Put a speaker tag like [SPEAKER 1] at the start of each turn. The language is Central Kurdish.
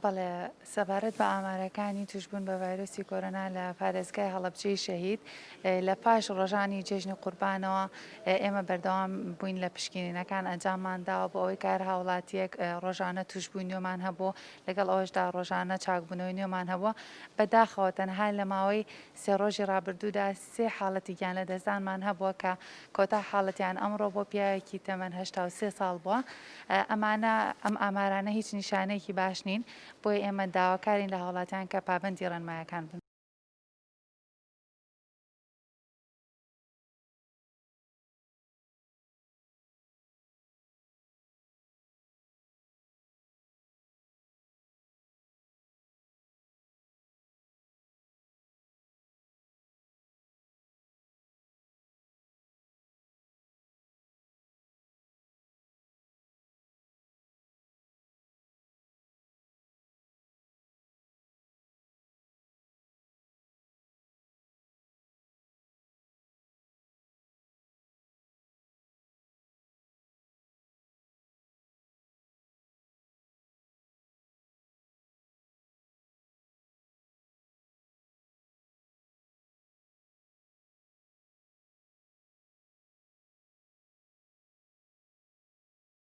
[SPEAKER 1] بەڵێ سەبارەت بە ئامارەکانی توشبوون بە ڤایرۆسی کۆرۆنا لە پارێزگای هەڵەبجەی شەهید لە پاش ڕۆژانی جێژنی قوربانەوە ئێمە بەردەوام بووین لە پشکنینەکان ئەنجاممانداوە بۆ ئەوەی کار هاوڵاتیەک ڕۆژانە توشببووی نوێمان هەبوو لەگەڵ ئەوەشدا ڕۆژانە چاکبوونەوەی نوێمان هەبووە بەداخەوە تەنها لە ماوەی سێ ڕۆژی ڕابردوودا سێ حاڵەتی گیان لە دەستانمان هەبووە کە کۆتا حاڵەتیان ئەمڕۆ بۆ پیاوێکی تەمەەن 83 ساڵ بووە ئەم ئامارانە هیچ نیشانەیەکی باش نین بۆی ئێمە داواکارین لە هاوڵاتیان کە پابەندی ڕێنمایەکان بن.